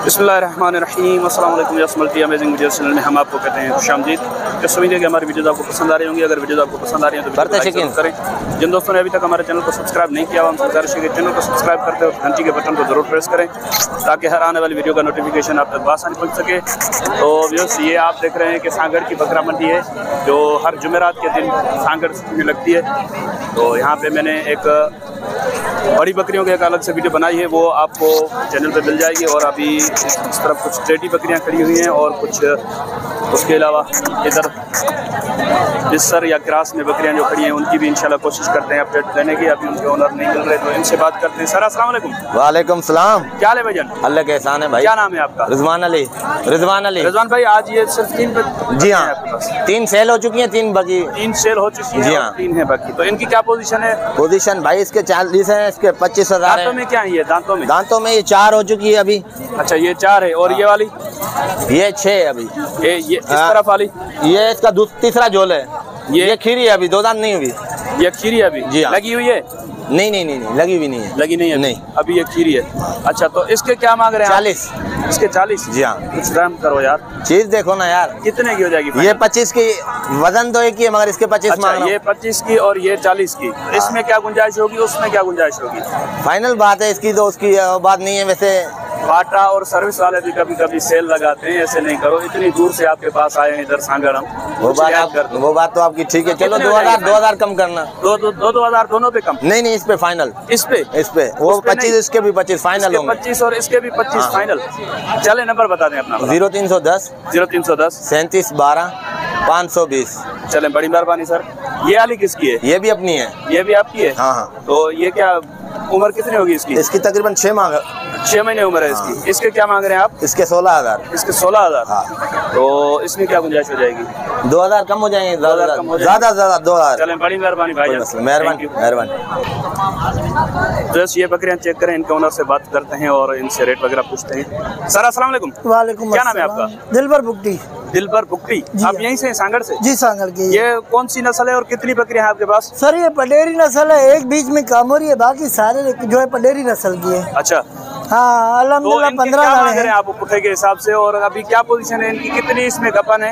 बिस्मिल्लाहिर्रहमानिर्रहीम अस्सलाम वालेकुम यसमल्टी अमेजिंग वीडियो चैनल में हम आपको कहते हैं खुशामदीद। इस उम्मीद है कि हमारी वीडियोज़ आपको पसंद आ रही होंगी। अगर वीडियोज़ आपको पसंद आ रही हैं तो लाइक करें। जिन दोस्तों ने अभी तक हमारे चैनल को सब्सक्राइब नहीं किया, उनसे गुजारिश है कि चैनल को सब्सक्राइब करते हो घंटी के बटन को जरूर प्रेस करें ताकि हर आने वाली वीडियो का नोटिफिकेशन आप तक बआसानी पहुँच सके। तो व्यूअर्स, ये आप देख रहे हैं कि सांगड़ की बकरा मंडी है जो हर जुमेरात के दिन सांगड़ में लगती है। तो यहाँ पर मैंने एक बड़ी बकरियों की एक अलग से वीडियो बनाई है, वो आपको चैनल पे मिल जाएगी। और अभी इस तरफ कुछ टेडी बकरियां खड़ी हुई हैं और कुछ उसके अलावा इधर बिस्सर या क्रास में बकरियां जो खड़ी हैं उनकी भी इंशाल्लाह कोशिश करते हैं अपडेट देने की। अभी उनके ओनर नहीं मिल रहे तो इनसे बात करते हैं। सर अस्सलाम वालेकुम। वालेकुम सलाम। क्या हाल है भाईजान? अल्लाह के एहसान है भाई। क्या नाम है आपका? रिजवान अली। रिजवान भाई, आज ये सिर्फ 3 जी हाँ, 3 सेल हो चुकी हैं, 3 बाकी 3 सेल हो चुकी है। जी हाँ, 3 है बाकी। तो इनकी क्या पोजीशन है? पोजीशन भाई इसके 40 है, इसके 25,000 दांतों में क्या है? ये दांतों में ये 4 हो चुकी है अभी। अच्छा, ये 4 है। और ये वाली? ये 6 है अभी। ये इस तरफ वाली? ये इसका तीसरा झोल है। ये खीरी है, अभी 2 दांत नहीं हुई। ये खीरी अभी जी हाँ। लगी हुई है? नहीं लगी हुई नहीं है। लगी नहीं है नहीं, अभी ये खीरी है। अच्छा, तो इसके क्या मांग रहे हैं? 40। इसके 40? जी हाँ। कुछ दाम करो यार। चीज देखो ना यार, कितने की हो जाएगी? ये 25 की, वजन तो एक ही है मगर इसके 25 अच्छा, मांग रहा हूं। ये 25 की और ये 40 की। इसमें क्या गुंजाइश होगी, उसमें क्या गुंजाइश होगी? फाइनल बात है इसकी, तो उसकी बात नहीं है। वैसे बाटा और सर्विस वाले भी कभी कभी सेल लगाते हैं, ऐसे नहीं करो। इतनी दूर से आपके पास आए हैं इधर सांगड़ हम। वो बात तो आपकी ठीक है। चलो 2000 कम करना। 2000 दोनों पे कम? नहीं, इस पे फाइनल। इस पे वो 25, इसके भी 25 फाइनल होंगे। 25 और इसके भी 25 फाइनल। चले नंबर बता दें अपना। 0310 37 12 520। चले, बड़ी मेहरबानी सर। ये वाली किसकी है? ये भी अपनी है। ये भी आपकी है? हाँ। तो ये क्या उम्र कितनी होगी इसकी? इसकी तकरीबन 6 महीने उम्र है इसकी। हाँ। इसके क्या मांग रहे हैं आप? इसके 16,000। इसके 16,000? हाँ। तो इसमें क्या गुंजाइश हो जाएगी? 2000 कम हो जाएंगे। ज्यादा 2000। चलें, बड़ी मेहरबानी भाई। मेहरबानी। तो ये बकरियां चेक करें, इनके ओनर से बात करते हैं और इनसे रेट वगैरह पूछते हैं। सर अस्सलाम वालेकुम। वालेकुम। क्या नाम है आपका? दिलबर बुकटी। दिलबर बुकटी। आप यहीं से सांगड़ से? जी, सांगड़ की। ये कौन सी नस्ल है और कितनी बकरियां हैं आपके पास? सर ये पडेरी नस्ल है, एक बीच में कामोरी है, बाकी सारे जो है पडेरी नस्ल की है। अच्छा हाँ, अल्हम्दुलिल्लाह। 15 गाड़े हैं आप पुठे के हिसाब से। और अभी क्या पोजीशन है इनकी? कितनी इसमें गपन है?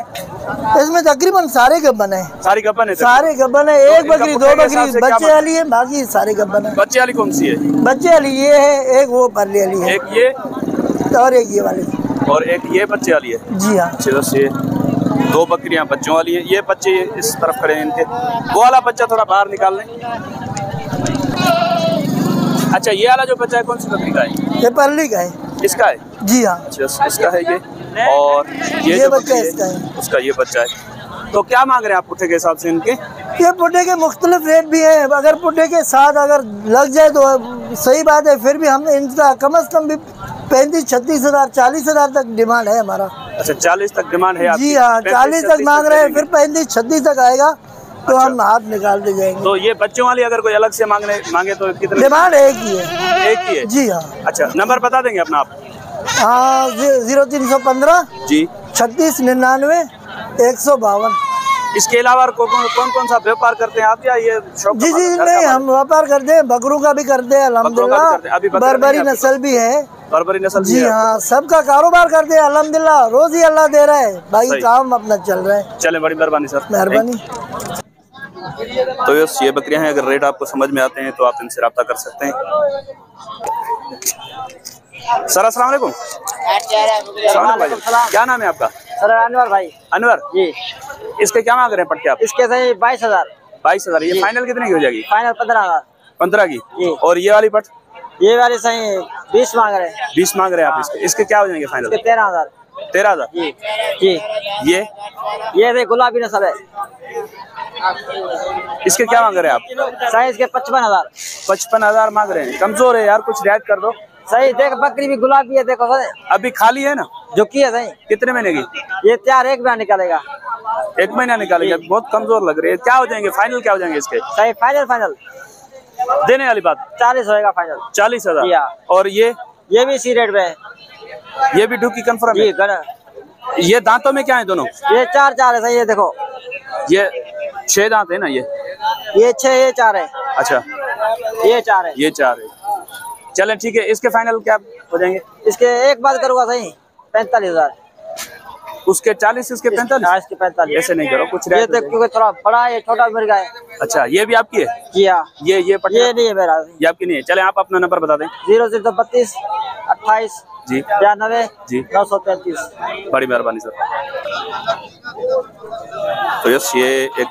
इसमें तकरीबन सारे गबन है। सारी गपन है? सारे गबन है। एक बकरी, 2 बकरी बच्चे वाली है, बाकी सारे गबन है। बच्चे वाली कौन सी है? बच्चे वाली ये है, एक वो परली वाली है, एक ये और एक ये वाली, और एक ये बच्चे वाली है। जी हाँ। ये 2 बकरियां बच्चों वाली है। ये बच्चे इस तरफ खड़े हैं इनके। वो वाला बच्चा थोड़ा बाहर निकाल लें। अच्छा, ये वाला जो बच्चा है कौन सी बकरी का है? ये परली का है। इसका है? जी हाँ। अच्छा, इसका है ये। और ये बच्चा इसका है, उसका ये बच्चा है। तो क्या मांग रहे हैं आप पुठे के हिसाब से इनके? ये पुठे के मुख्तलिफ रेट भी हैं। अगर पुठे के साथ अगर लग जाए तो सही बात है, फिर भी हम इनका कम से कम भी 35-36 हज़ार 40 हज़ार तक डिमांड है हमारा। अच्छा, 40 तक डिमांड है? जी हाँ, 40 तक मांग रहे हैं, फिर 35-36 तक आएगा तो अच्छा, हम हाथ निकाल दे जाएंगे। तो ये बच्चों वाली अगर कोई अलग से मांगे तो कितने? डिमांड एक ही है। एक ही है? जी हाँ। अच्छा, नंबर बता देंगे अपना आप? हाँ, 0315 जी 36 99 152। इसके अलावा कौन कौन सा व्यापार करते हैं आप? या ये शौक? जी नहीं, हम व्यापार करते हैं, बकरों का भी करते हैं अल्हम्दुलिल्लाह। बर्बरी नस्ल भी है। बर्बरी नस्ल? जी हाँ, सबका कारोबार करते हैं अल्हम्दुलिल्लाह। रोज ही अल्लाह दे रहा है, बाकी काम अपना चल रहा है। चले, बड़ी मेहरबानी सर। मेहरबानी। तो ये बकरियां हैं, अगर रेट आपको समझ में आते हैं तो आप इनसे रब्ता कर सकते हैं। सर अस्सलाम वालेकुम। क्या नाम है आपका? सर अनवर भाई। अनवर जी। इसके क्या मांग रहे हैं पट्टे आप? इसके सही 22,000। 22,000। ये फाइनल कितने की हो जाएगी? फाइनल 15,000। 15 की। और ये वाली पट? ये वाली सही 20 मांग रहे हैं। 20 मांग रहे हैं आप इसके? इसके क्या हो जाएंगे फाइनल? 13,000। 13,000 जी। ये गुलाबी नस्ल है। इसके क्या मांग रहे हैं आप? साइज के 55,000। 55,000 मांग रहे हैं। कमजोर है यार, कुछ रियायत कर दो। सही देख, बकरी भी गुलाबी है, देखो अभी खाली है ना? जो की है सही। कितने महीने की? ये तैयार 1 महीना निकालेगा। 1 महीना निकालेगा? बहुत कमजोर लग रही है। क्या हो जाएंगे फाइनल? क्या हो जाएंगे इसके? सही फाइनल देने वाली बात? 40 होएगा फाइनल। 40,000। और ये भी इसी रेट में है। ये भी ढुकी कंफर्म है? ये दांतों में क्या है दोनों? ये 4 है सही। ये देखो, ये 6 दांत है ना? ये 6, ये 4 है। अच्छा, ये 4 है। ये 4 है। चलें ठीक है। इसके फाइनल क्या हो जाएंगे? इसके एक बात करूँगा सही 45,000। उसके 40, इसके 45? इसके 45 ऐसे नहीं करो, कुछ ये रेट तो क्योंकि थोड़ा बड़ा है, छोटा मिल गया है। अच्छा, ये भी आपकी है? जी हाँ। ये पट्टी ये नहीं है मेरा। ये आपकी नहीं है। चले आप अपना नंबर बता दें। 032 28 जी 92 जी 935। बड़ी मेहरबानी सर। तो यस, ये एक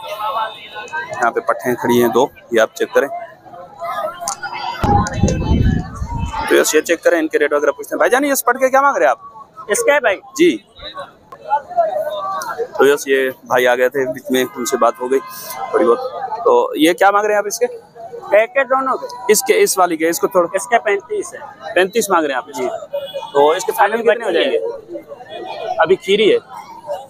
यहाँ पे पट्टे खड़ी हैं 2, ये आप चेक करें। तो यस, ये चेक करें, इनके रेट वगैरह पूछते हैं। भाईजान, इस पट के क्या मांग रहे हैं आप? इसके भाई जी। तो यस, ये भाई आ गए थे बीच में, उनसे बात हो गई थोड़ी बहुत। तो ये क्या मांग रहे हैं आप इसके? के दोनों के। इसके, इस वाली के, इसको थोड़ा। इसके 35 है। 35 मांग रहे हैं आप जी। तो इसके फाइनल कितने हो जाएंगे? अभी खीरी है,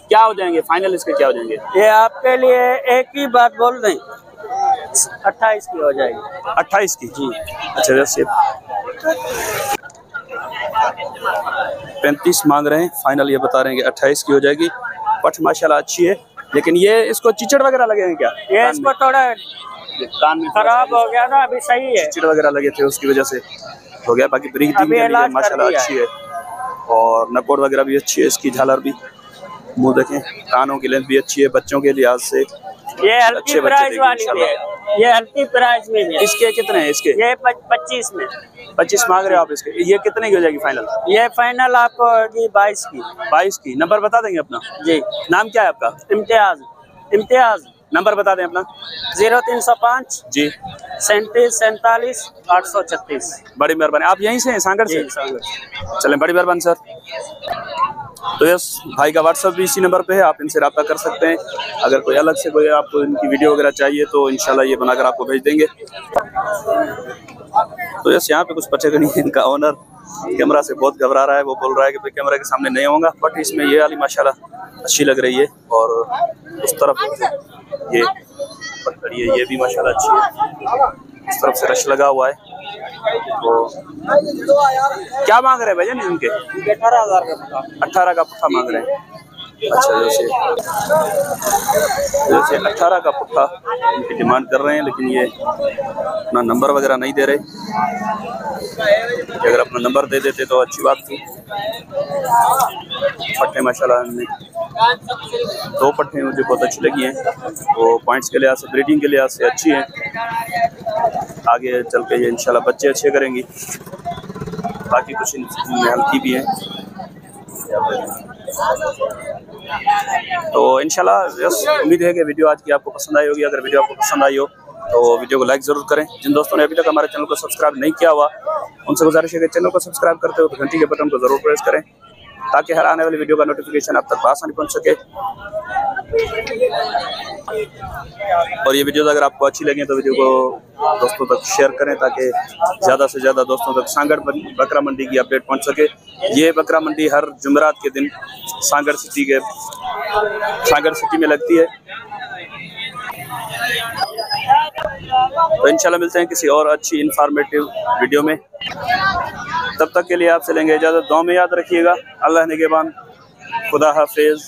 क्या हो जाएंगे फाइनल इसके, क्या हो जाएंगे? ये आपके लिए एक ही बात बोल दें, 28 की हो जाएगी। 28 की जी। अच्छा, वैसे 35 मांग रहे हैं, फाइनल ये बता रहे हैं कि 28 की हो जाएगी। पठ माशाल्लाह अच्छी है, लेकिन ये इसको चिचड़ वगैरह लगे हैं क्या? ये इसको थोड़ा कान में खराब हो गया था, अभी सही है। चिचड़ वगैरह लगे थे, उसकी वजह से हो गया। बाकी ब्रीदिंग माशाल्लाह अच्छी है, और नकोड़ वगैरह भी अच्छी है इसकी, झालर भी। मुंह देखें, कानों की लेंथ भी अच्छी है, बच्चों के लिहाज से ये हल्की प्राइस वाली है। ये हल्की प्राइस में है। इसके कितने हैं इसके? ये 25 में। 25 मांग रहे हो आप इसके? ये कितने की हो जाएगी फाइनल? ये फाइनल आपको 22 की। 22 की। नंबर बता देंगे अपना? जी। नाम क्या है आपका? इम्तियाज। नंबर बता दें अपना। 0305 जी 37 47 836। बड़ी मेहरबानी। आप यहीं से हैं, सांगड़ से? चलें, बड़ी मेहरबानी सर। तो यस, भाई का व्हाट्सएप भी इसी नंबर पे है, आप इनसे रब्ता कर सकते हैं। अगर कोई अलग से कोई आपको इनकी वीडियो वगैरह चाहिए तो इंशाल्लाह ये बनाकर आपको भेज देंगे। तो यस, यहाँ पे कुछ बच्चे नहीं है। इनका ओनर कैमरा से बहुत घबरा रहा है, वो बोल रहा है कि भाई कैमरा के सामने नहीं होगा। बट इसमें ये वाली माशाल्लाह अच्छी लग रही है, और उस तरफ ये पटड़ी है, ये भी माशाल्लाह अच्छी है। इस तरफ से रश लगा हुआ है। तो क्या मांग रहे हैं भैया इनके? 18,000 का पुट्ठा। 18 का पुट्ठा मांग रहे हैं। अच्छा, जैसे 18 का पुट्ठा इनकी डिमांड कर रहे हैं, लेकिन ये अपना नंबर वगैरह नहीं दे रहे। अगर अपना नंबर दे देते तो अच्छी बात थी। पट्टे माशाल्लाह इनमें 2 पट्टे मुझे बहुत अच्छी लगी हैं, वो पॉइंट्स के लिहाज से, ब्रीडिंग के लिहाज से अच्छी हैं। आगे चल के ये इंशाल्लाह बच्चे अच्छे करेंगी। बाकी कुछ इनमें हल्की भी हैं। तो इंशाल्लाह यस, उम्मीद है कि वीडियो आज की आपको पसंद आई होगी। अगर वीडियो आपको पसंद आई हो तो वीडियो को लाइक ज़रूर करें। जिन दोस्तों ने अभी तक हमारे चैनल को सब्सक्राइब नहीं किया हुआ, उनसे गुजारिश है कि चैनल को सब्सक्राइब करते हो तो घंटी के बटन को ज़रूर प्रेस करें, ताकि हर आने वाली वीडियो का नोटिफिकेशन आप तक आसानी पहुँच सके। और ये वीडियोज़ अगर आपको अच्छी लगे तो वीडियो को दोस्तों तक शेयर करें, ताकि ज़्यादा से ज़्यादा दोस्तों तक सांगड़ बकरा मंडी की अपडेट पहुंच सके। ये बकरा मंडी हर जुमेरात के दिन सांगड़ सिटी में लगती है। तो इंशाल्लाह मिलते हैं किसी और अच्छी इंफॉर्मेटिव वीडियो में। तब तक के लिए आपसे लेंगे इजाज़त। दुआ में याद रखिएगा। अल्लाह निगहबान। खुदा हाफिज़।